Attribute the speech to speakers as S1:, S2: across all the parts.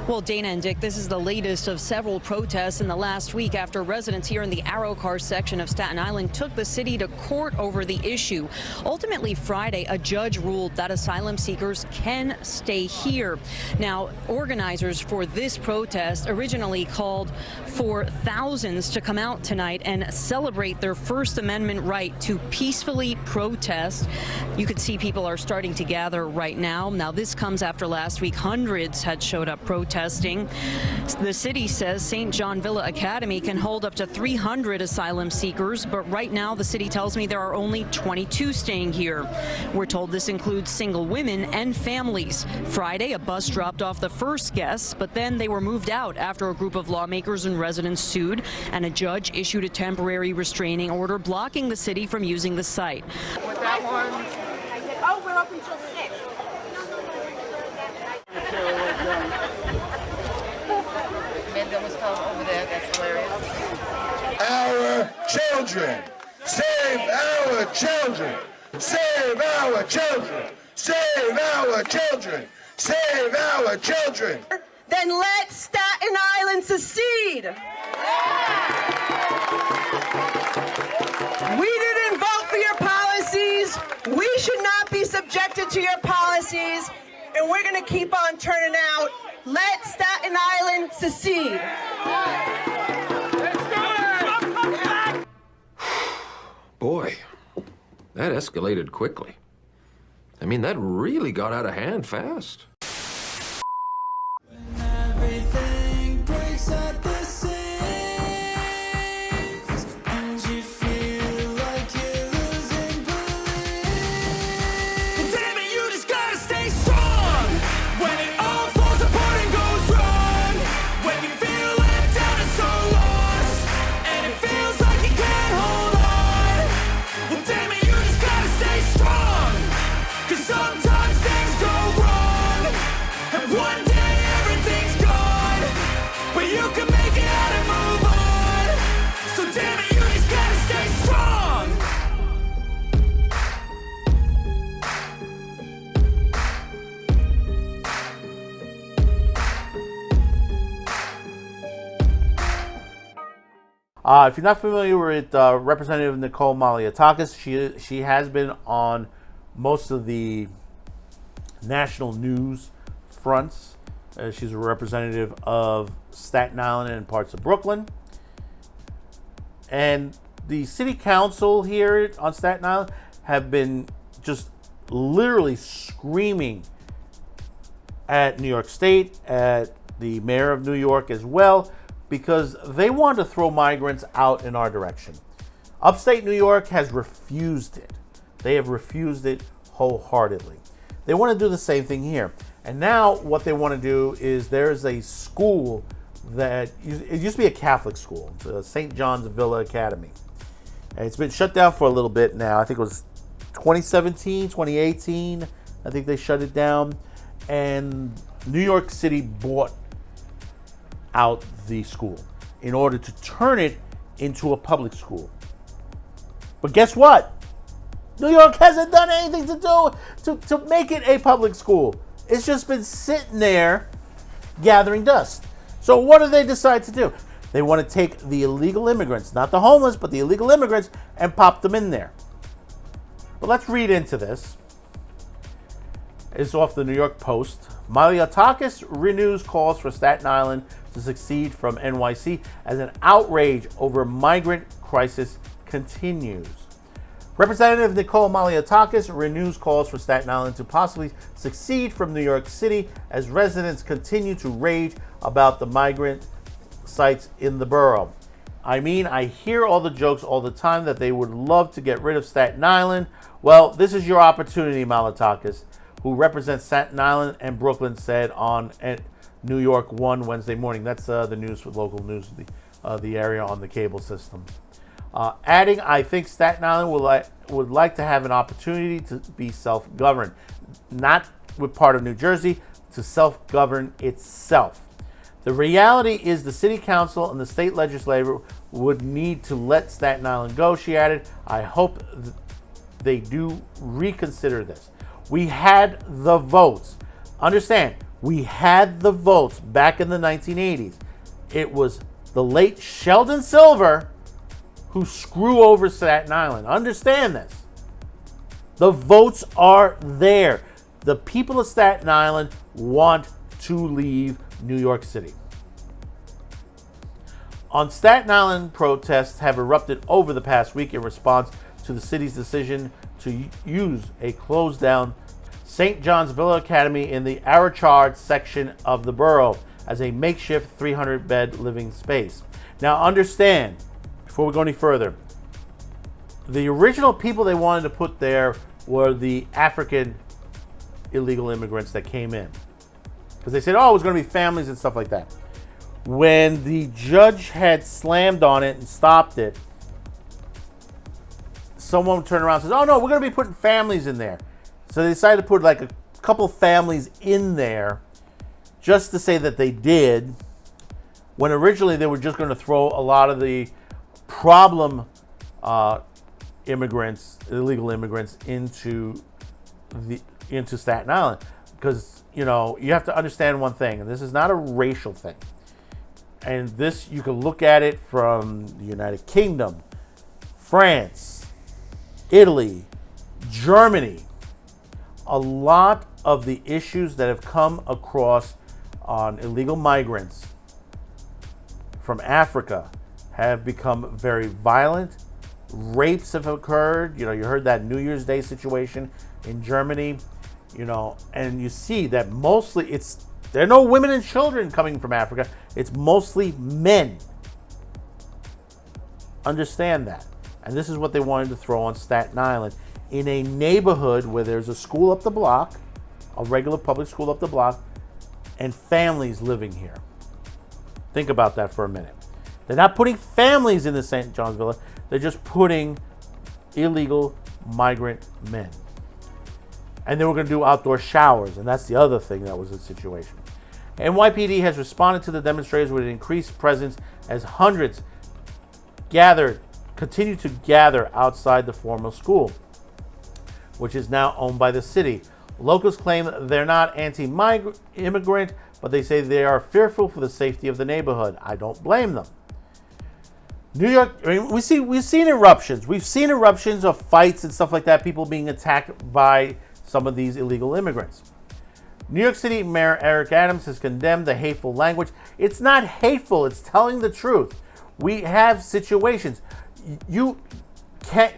S1: Well, Dana and Dick, this is the latest of several protests in the last week after residents here in the Arrow Car section of Staten Island took the city to court over the issue. Ultimately, Friday, a judge ruled that asylum seekers can stay here. Now, organizers for this protest originally called for thousands to come out tonight and celebrate their First Amendment right to peacefully protest. You can see people are starting to gather right now. Now, this comes after last week hundreds had showed up protesting. The city says St. John Villa Academy can hold up to 300 asylum seekers, but right now the city tells me there are only 22 staying here. We're told this includes single women and families. Friday, a bus dropped off the first guests, but then they were moved out after a group of lawmakers and residents sued, and a judge issued a temporary restraining order blocking the city from using the site.
S2: With that one.
S3: Oh, we're open till 6.
S2: That was filmed over there. That's hilarious.
S4: Our children. Save our children. Save our children. Save our children. Save our children.
S3: Then let Staten Island secede. We didn't vote for your policies. We should not be subjected to your policies. And we're going to keep on turning out. Let Staten Island secede.
S5: Boy, that escalated quickly. I mean, that really got out of hand fast.
S6: Everything breaks at the seams, and you feel like you're losing belief. Damn it, you just gotta stay strong when it all falls apart and goes wrong. When you feel let down and so lost, and it feels like you can't hold on. Well, damn it, you just gotta stay strong, 'cause sometimes things go wrong, and one day everything's gone, but you can make it out and move on. So damn it, you just gotta stay strong.
S7: If you're not familiar with Representative Nicole Malliotakis, she has been on most of the national news fronts. She's a representative of Staten Island and parts of Brooklyn. And the city council here on Staten Island have been just literally screaming at New York State, at the mayor of New York as well, because they want to throw migrants out in our direction. Upstate New York has refused it. They have refused it wholeheartedly. They want to do the same thing here. And now what they want to do is there's a school that, it used to be a Catholic school, St. John's Villa Academy. And it's been shut down for a little bit now. I think it was 2017, 2018. I think they shut it down. And New York City bought out the school in order to turn it into a public school. But guess what? New York hasn't done anything to make it a public school. It's just been sitting there gathering dust. So what do they decide to do? They want to take the illegal immigrants, not the homeless, but the illegal immigrants, and pop them in there. But let's read into this. It's off the New York Post. Malliotakis renews calls for Staten Island to secede from NYC as an outrage over migrant crisis continues. Representative Nicole Malliotakis renews calls for Staten Island to possibly secede from New York City as residents continue to rage about the migrant sites in the borough. I mean, I hear all the jokes all the time that they would love to get rid of Staten Island. Well, this is your opportunity, Malliotakis, who represents Staten Island and Brooklyn, said on New York One Wednesday morning. That's the news for local news of the area on the cable systems. Adding, I think Staten Island would like to have an opportunity to be self-governed, not with part of New Jersey, to self-govern itself. The reality is the city council and the state legislature would need to let Staten Island go, she added. I hope they do reconsider this. We had the votes. Understand, We had the votes back in the 1980s. It was the late Sheldon Silver who screw over Staten Island. Understand this. The votes are there. The people of Staten Island want to leave New York City. On Staten Island, protests have erupted over the past week in response to the city's decision to use a closed-down St. John's Villa Academy in the Arrochard section of the borough as a makeshift 300-bed living space. Now understand, before we go any further, the original people they wanted to put there were the African illegal immigrants that came in. Because they said, oh, it was going to be families and stuff like that. When the judge had slammed on it and stopped it, someone turned around and says, oh no, we're going to be putting families in there. So they decided to put like a couple families in there just to say that they did, when originally they were just going to throw a lot of the problem immigrants, illegal immigrants, into Staten Island. Because, you know, you have to understand one thing, and this is not a racial thing. And this, you can look at it from the United Kingdom, France, Italy, Germany. A lot of the issues that have come across on illegal migrants from Africa have become very violent. Rapes have occurred. You know, you heard that New Year's Day situation in Germany, you know, and you see that mostly there are no women and children coming from Africa. It's mostly men. Understand that. And this is what they wanted to throw on Staten Island in a neighborhood where there's a school up the block, a regular public school up the block, and families living here. Think about that for a minute. They're not putting families in the St. John's Villa. They're just putting illegal migrant men. And they were going to do outdoor showers, and that's the other thing that was the situation. NYPD has responded to the demonstrators with an increased presence as hundreds continue to gather outside the former school, which is now owned by the city. Locals claim they're not anti-immigrant, but they say they are fearful for the safety of the neighborhood. I don't blame them. New York, I mean, we've seen eruptions. We've seen eruptions of fights and stuff like that, people being attacked by some of these illegal immigrants. New York City Mayor Eric Adams has condemned the hateful language. It's not hateful, it's telling the truth. We have situations. You can't,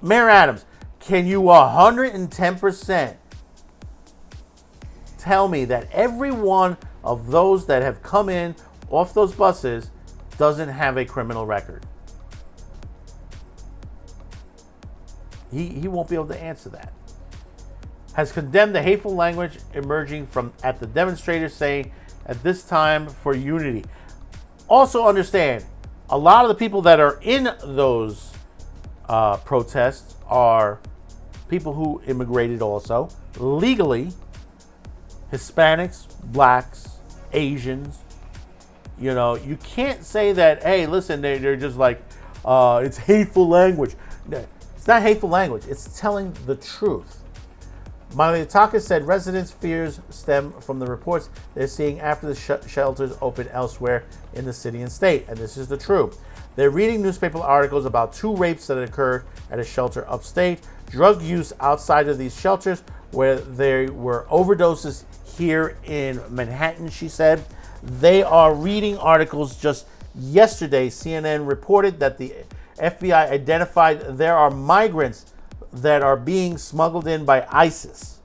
S7: Mayor Adams, can you 110% tell me that every one of those that have come in off those buses doesn't have a criminal record? He won't be able to answer that. Has condemned the hateful language emerging from at the demonstrators, saying at this time for unity. Also understand, a lot of the people that are in those protests are people who immigrated also legally, Hispanics, blacks, Asians. You know, you can't say that, hey, listen, they're just like, it's hateful language. No, it's not hateful language. It's telling the truth. Maliataka said residents' fears stem from the reports they're seeing after the shelters open elsewhere in the city and state. And this is the truth. They're reading newspaper articles about 2 rapes that occurred at a shelter upstate, drug use outside of these shelters where there were overdoses here in Manhattan, she said. They are reading articles. Just yesterday, CNN reported that the FBI identified there are migrants that are being smuggled in by ISIS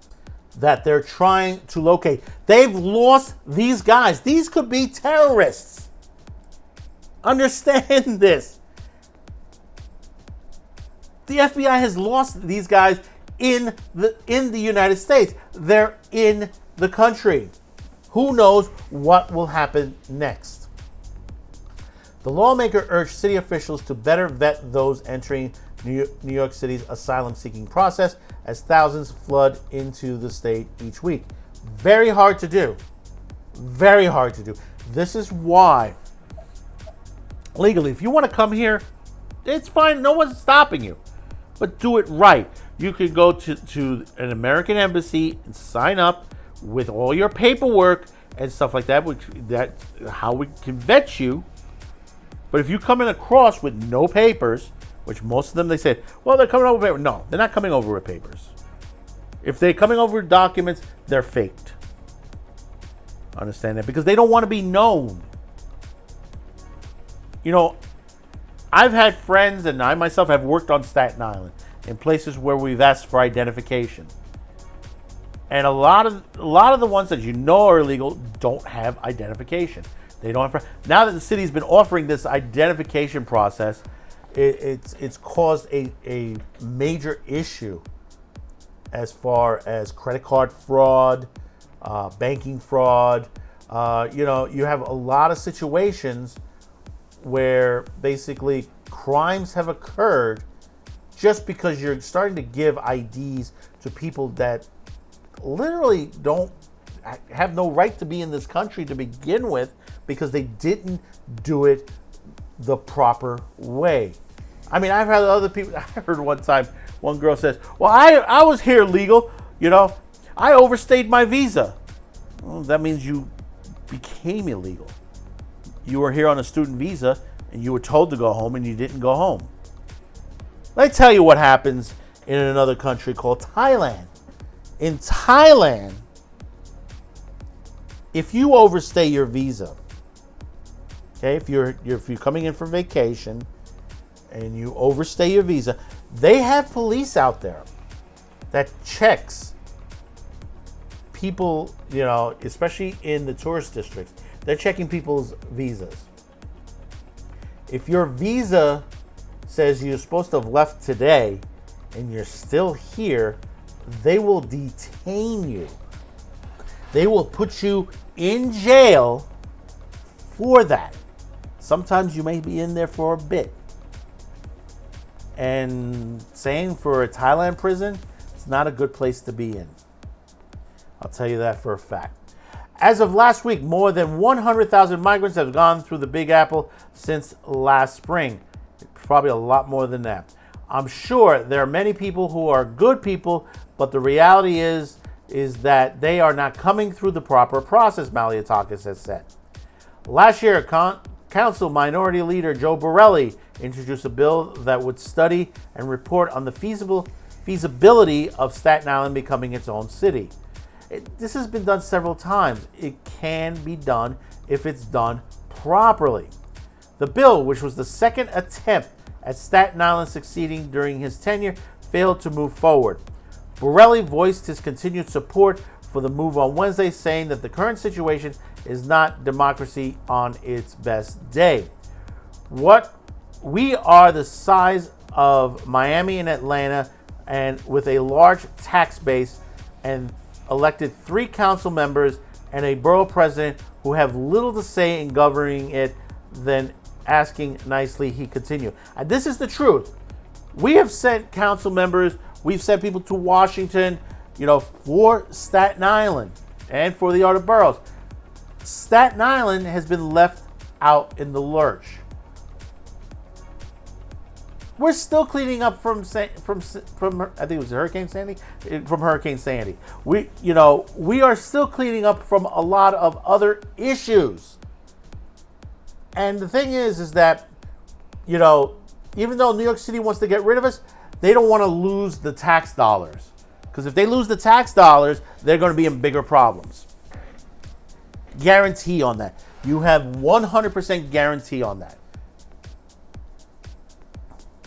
S7: that they're trying to locate. They've lost these guys. These could be terrorists. Understand this. The FBI has lost these guys in the United States. They're in the country. Who knows what will happen next? The lawmaker urged city officials to better vet those entering New York City's asylum-seeking process as thousands flood into the state each week. Very hard to do. Very hard to do. This is why, legally, if you want to come here, it's fine. No one's stopping you. But do it right. You can go to an American embassy and sign up with all your paperwork and stuff like that, that's how we can vet you. But if you come in across with no papers, which most of them, they said, well, they're coming over with papers. No, they're not coming over with papers. If they're coming over with documents, they're faked. Understand that? Because they don't want to be known. You know, I've had friends, and I myself have worked on Staten Island in places where we've asked for identification. And a lot of the ones that you know are illegal don't have identification. They don't have. Now that the city's been offering this identification process, it's caused a major issue as far as credit card fraud, banking fraud. You know, you have a lot of situations where basically crimes have occurred just because you're starting to give IDs to people that literally don't have no right to be in this country to begin with, because they didn't do it the proper way. I mean, I've had other people. I heard one time one girl says, well, I was here legal, you know, I overstayed my visa. Well, that means you became illegal. You were here on a student visa and you were told to go home and you didn't go home. Let me tell you what happens in another country called Thailand. In Thailand, if you overstay your visa, okay, if you're coming in for vacation and you overstay your visa, they have police out there that checks people, you know, especially in the tourist districts. They're checking people's visas. If your visa says you're supposed to have left today and you're still here, they will detain you. They will put you in jail for that. Sometimes you may be in there for a bit. And same for a Thailand prison, it's not a good place to be in. I'll tell you that for a fact. As of last week, more than 100,000 migrants have gone through the Big Apple since last spring. Probably a lot more than that. I'm sure there are many people who are good people, but the reality is that they are not coming through the proper process, Malliotakis has said. Last year, Council Minority Leader Joe Borelli introduced a bill that would study and report on the feasibility of Staten Island becoming its own city. This has been done several times. It can be done if it's done properly. The bill, which was the second attempt at Staten Island succeeding during his tenure, failed to move forward. Borelli voiced his continued support for the move on Wednesday, saying that the current situation is not democracy on its best day. We are the size of Miami and Atlanta, and with a large tax base, and elected 3 council members and a borough president who have little to say in governing it than asking nicely, he continued. And this is the truth. We have sent council members, we've sent people to Washington, you know, for Staten Island and for the other boroughs. Staten Island has been left out in the lurch. We're still cleaning up from I think it was Hurricane Sandy. From Hurricane Sandy, we are still cleaning up from a lot of other issues. And the thing is that, you know, even though New York City wants to get rid of us, they don't want to lose the tax dollars. Because if they lose the tax dollars, they're going to be in bigger problems. Guarantee on that. You have 100% guarantee on that.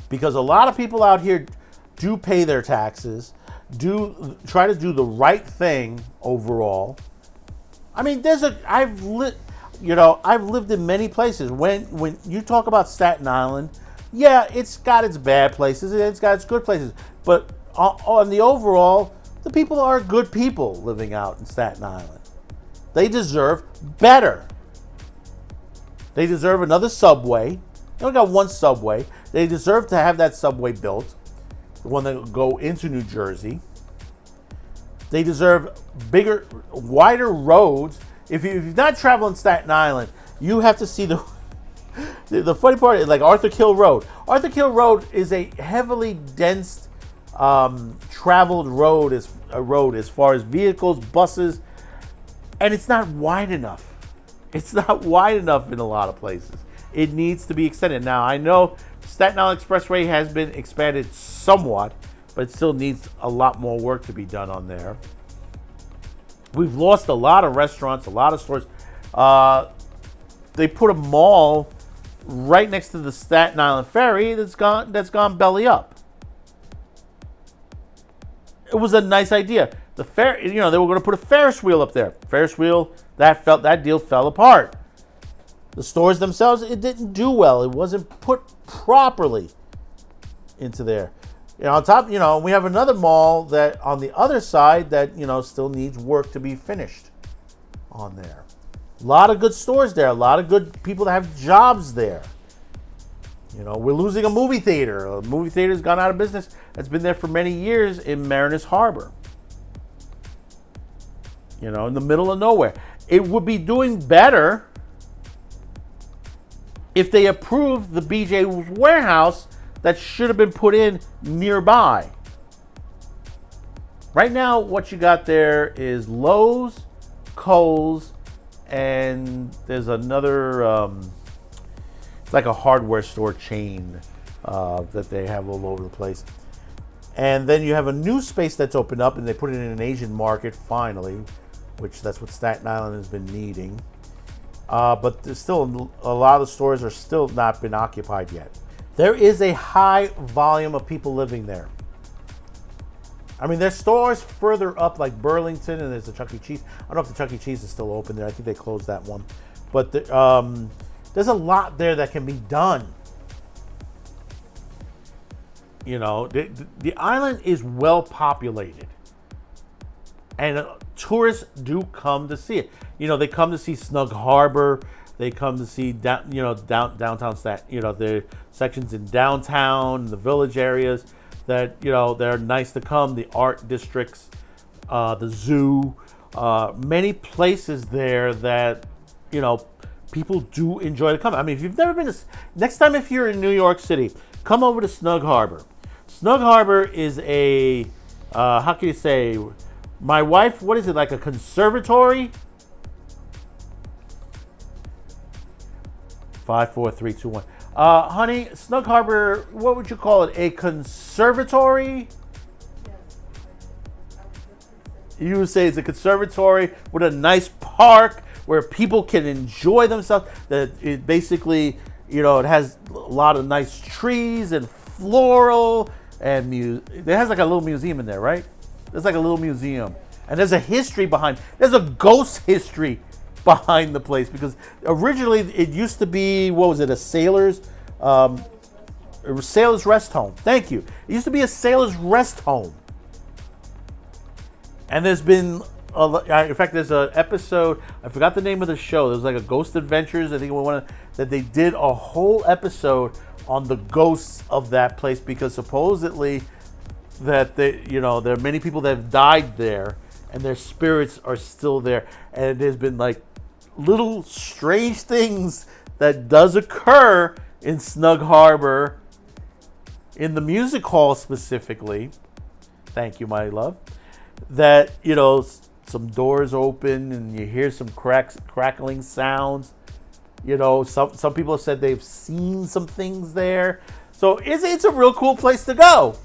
S7: Because a lot of people out here do pay their taxes, do try to do the right thing overall. I mean, I've lived in many places. When you talk about Staten Island, yeah, it's got its bad places and it's got its good places. But on the overall, the people are good people living out in Staten Island. They deserve better. They deserve another subway. They only got one subway. They deserve to have that subway built, the one that will go into New Jersey. They deserve bigger, wider roads. If you've not traveled in Staten Island, you have to see the funny part is like Arthur Kill Road. Arthur Kill Road is a heavily dense traveled road as far as vehicles, buses, And it's not wide enough. It's not wide enough in a lot of places. It needs to be extended. Now, I know Staten Island Expressway has been expanded somewhat, but it still needs a lot more work to be done on there. We've lost a lot of restaurants, a lot of stores. They put a mall right next to the Staten Island Ferry that's gone belly up. It was a nice idea. The fair, they were going to put a Ferris wheel up there. Ferris wheel, that deal fell apart. The stores themselves, it didn't do well. It wasn't put properly into there. On top, we have another mall that on the other side that, still needs work to be finished on there. A lot of good stores there. A lot of good people that have jobs there. We're losing a movie theater. A movie theater's gone out of business. It's been there for many years in Mariners Harbor. In the middle of nowhere. It would be doing better if they approved the BJ's warehouse that should have been put in nearby. Right now, what you got there is Lowe's, Kohl's, and there's another, it's like a hardware store chain that they have all over the place. And then you have a new space that's opened up, and they put it in an Asian market finally, which that's what Staten Island has been needing. But there's still a lot of the stores are still not been occupied yet. There is a high volume of people living there. I mean, there's stores further up like Burlington, and there's a Chuck E. Cheese. I don't know if the Chuck E. Cheese is still open there. I think they closed that one. But there's a lot there that can be done. The island is well populated. And tourists do come to see it. They come to see Snug Harbor. They come to see downtown Staten. The sections in downtown, the village areas that they're nice to come. The art districts, the zoo, many places there that people do enjoy to come. I mean, if you've never been next time if you're in New York City, come over to Snug Harbor. Snug Harbor is a how can you say? My wife, what is it, like a conservatory? 5, 4, 3, 2, 1. Honey, Snug Harbor, what would you call it? A conservatory? You would say it's a conservatory with a nice park where people can enjoy themselves. That it basically, it has a lot of nice trees and floral and it has like a little museum in there, right? There's like a little museum. And there's a history there's a ghost history behind the place, because originally it used to be, what was it, a sailor's rest home. Thank you. It used to be a sailor's rest home. And there's been, in fact, there's an episode, I forgot the name of the show. There was like a Ghost Adventures, I think that they did a whole episode on the ghosts of that place, because supposedly that there are many people that have died there and their spirits are still there. And there's been like little strange things that does occur in Snug Harbor, in the music hall specifically. Thank you, my love. That, some doors open and you hear some crackling sounds. Some people have said they've seen some things there. So it's a real cool place to go.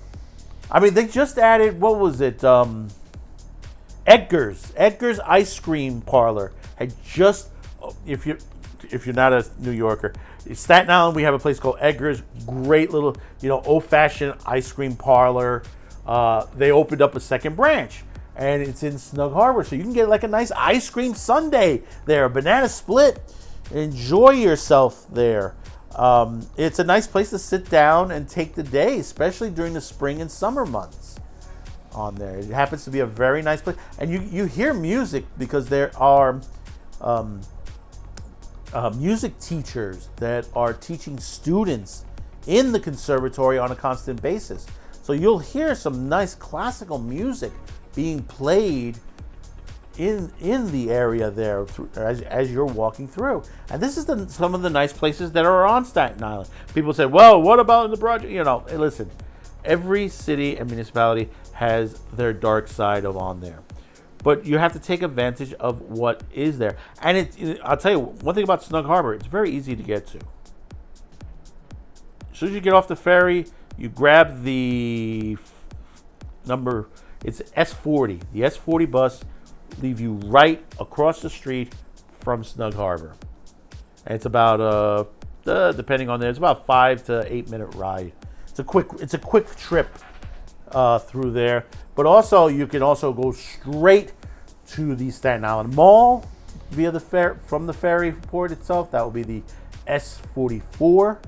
S7: I mean, they just added, what was it? Edgar's Ice Cream Parlor had just, if you're not a New Yorker, in Staten Island, we have a place called Edgar's. Great little, old-fashioned ice cream parlor. They opened up a second branch, and it's in Snug Harbor, so you can get like a nice ice cream sundae there, a banana split. Enjoy yourself there. It's a nice place to sit down and take the day, especially during the spring and summer months on there. It happens to be a very nice place. And you hear music because there are music teachers that are teaching students in the conservatory on a constant basis. So you'll hear some nice classical music being played in the area there as you're walking through. And this is some of the nice places that are on Staten Island. People say, well, what about in the project? Hey, listen, every city and municipality has their dark side on there. But you have to take advantage of what is there. And I'll tell you, one thing about Snug Harbor, it's very easy to get to. As soon as you get off the ferry, you grab the number, it's S40. The S40 bus leave you right across the street from Snug Harbor. And it's about, depending on there, it's about 5 to 8 minute ride. It's a quick trip through there. But also, you can also go straight to the Staten Island Mall via from the ferry port itself. That will be the S44.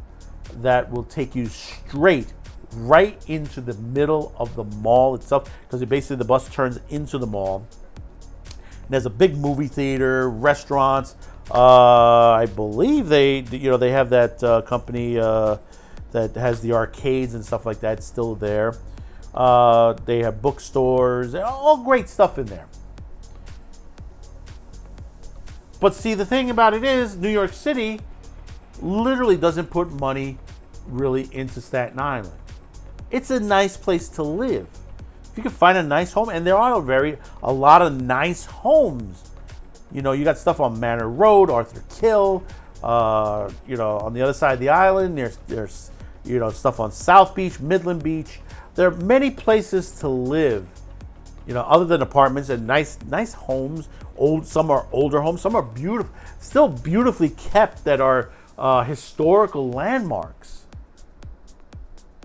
S7: That will take you straight right into the middle of the mall itself, because basically the bus turns into the mall. And there's a big movie theater, restaurants. I believe they have that company that has the arcades and stuff like that still there. They have bookstores, all great stuff in there. But see, the thing about it is, New York City literally doesn't put money really into Staten Island. It's a nice place to live. If you can find a nice home, and there are a lot of nice homes. You got stuff on Manor Road, Arthur Kill. On the other side of the island, there's stuff on South Beach, Midland Beach. There are many places to live, other than apartments, and nice homes. Some are older homes, some are beautiful, still beautifully kept, that are historical landmarks.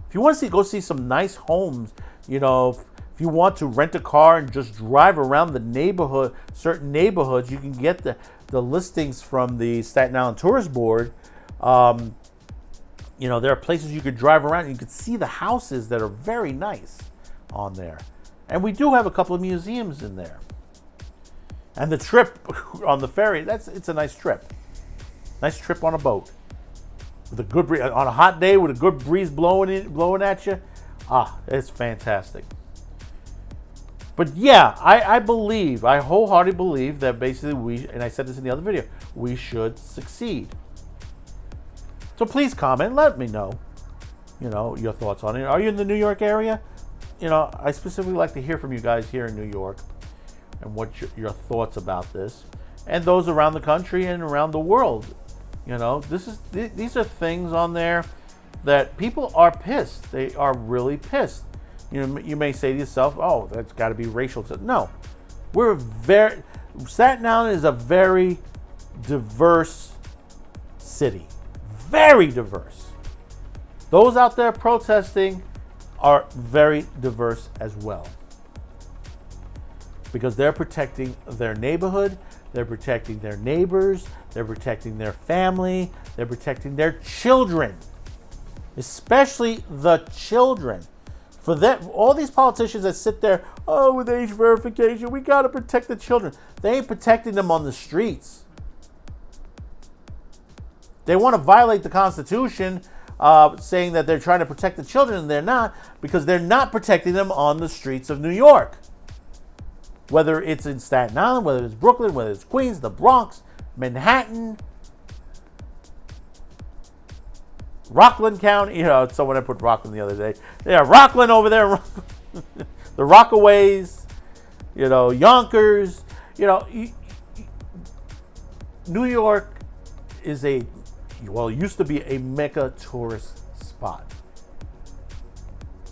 S7: If you want to go see some nice homes, if you want to rent a car and just drive around the neighborhood, certain neighborhoods, you can get the listings from the Staten Island Tourist Board. There are places you could drive around and you could see the houses that are very nice on there. And we do have a couple of museums in there. And the trip on the ferry, it's a nice trip. Nice trip on a boat. With a good breeze, on a hot day with a good breeze blowing at you. It's fantastic. But yeah, I wholeheartedly believe that basically and I said this in the other video, we should succeed. So please comment, let me know, your thoughts on it. Are you in the New York area? I specifically like to hear from you guys here in New York and what your thoughts about this, and those around the country and around the world. These are things on there that people are pissed. They are really pissed. You may say to yourself, "Oh, that's got to be racial." No, Staten Island is a very diverse city, very diverse. Those out there protesting are very diverse as well, because they're protecting their neighborhood, they're protecting their neighbors, they're protecting their family, they're protecting their children, especially the children. For that, all these politicians that sit there, with age verification, we got to protect the children. They ain't protecting them on the streets. They want to violate the Constitution, saying that they're trying to protect the children, and they're not, because they're not protecting them on the streets of New York. Whether it's in Staten Island, whether it's Brooklyn, whether it's Queens, the Bronx, Manhattan, Rockland County. Someone had put Rockland the other day. Yeah, Rockland over there. The Rockaways, Yonkers. New York is used to be a mecca tourist spot.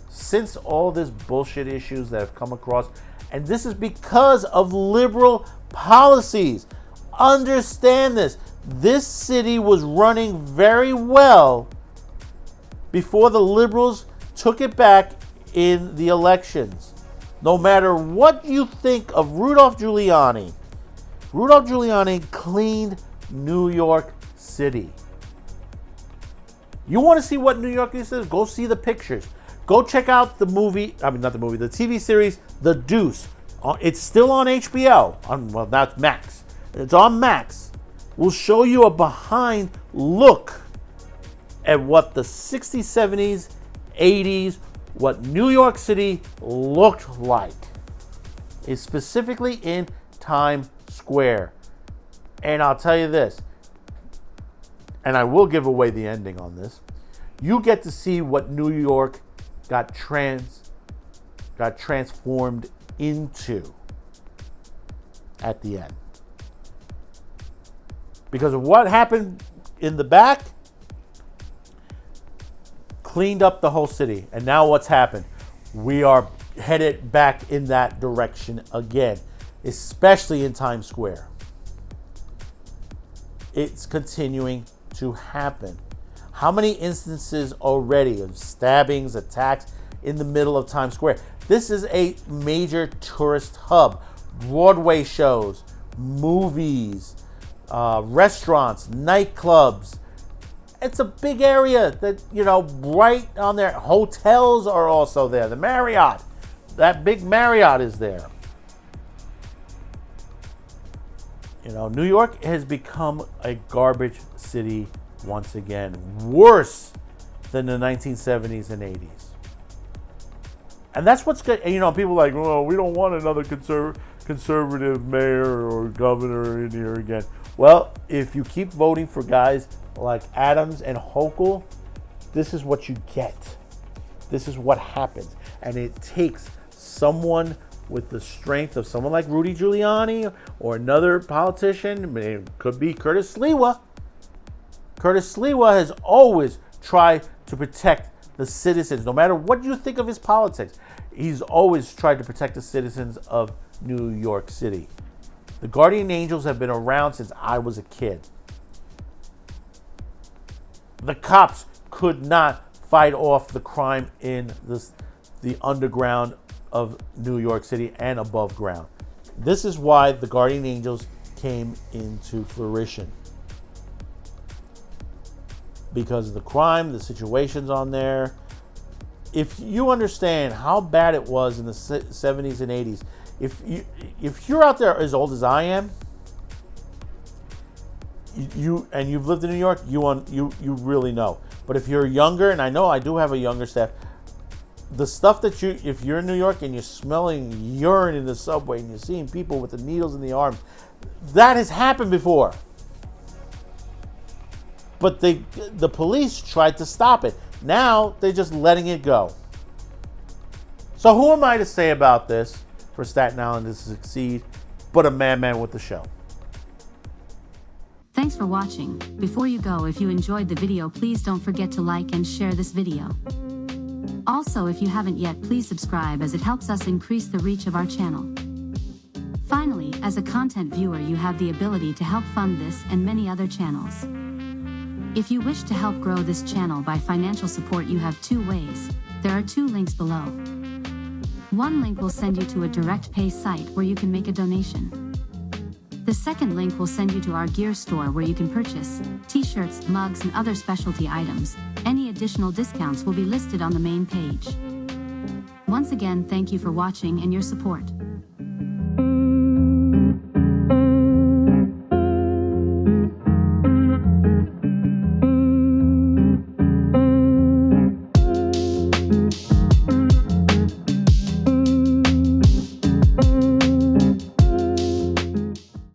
S7: Since all this bullshit issues that have come across, and this is because of liberal policies. Understand this. This city was running very well before the liberals took it back in the elections. No matter what you think of Rudolph Giuliani cleaned New York City. You want to see what New York is? Go see the pictures. Go check out the TV series, The Deuce. It's still on HBO. Now it's Max. It's on Max. We'll show you a behind look at what the 60s, 70s, 80s, what New York City looked like. Is specifically in Times Square. And I'll tell you this, and I will give away the ending on this. You get to see what New York got transformed into. at the end. Because of what happened in the back, cleaned up the whole city. And now what's happened? We are headed back in that direction again, especially in Times Square. It's continuing to happen. How many instances already of stabbings, attacks in the middle of Times Square? This is a major tourist hub. Broadway shows, movies, restaurants, nightclubs. It's a big area that, right on there. Hotels are also there. The Marriott, that big Marriott is there. New York has become a garbage city once again, worse than the 1970s and 80s. And that's what's good. People are like, well, we don't want another conservative mayor or governor in here again. Well, if you keep voting for guys like Adams and Hochul, this is what you get. This is what happens. And it takes someone with the strength of someone like Rudy Giuliani or another politician. It could be Curtis Sliwa. Curtis Sliwa has always tried to protect the citizens. No matter what you think of his politics, he's always tried to protect the citizens of New York City. The Guardian Angels have been around since I was a kid. The cops could not fight off the crime in the underground of New York City and above ground. This is why the Guardian Angels came into fruition. Because of the crime, the situations on there. If you understand how bad it was in the 70s and 80s, if you're out there as old as I am, and you've lived in New York, you really know. But if you're younger, and I know I do have a younger staff, the stuff that if you're in New York and you're smelling urine in the subway and you're seeing people with the needles in the arms, that has happened before. But the police tried to stop it. Now they're just letting it go. So who am I to say about this for Staten Island to succeed, but a madman with the show?
S8: Thanks for watching. Before you go, if you enjoyed the video, please don't forget to like and share this video. Also, if you haven't yet, please subscribe as it helps us increase the reach of our channel. Finally, as a content viewer, you have the ability to help fund this and many other channels. If you wish to help grow this channel by financial support, you have two ways. There are two links below. One link will send you to a direct pay site where you can make a donation. The second link will send you to our gear store where you can purchase t-shirts, mugs, and other specialty items. Any additional discounts will be listed on the main page. Once again, thank you for watching and your support.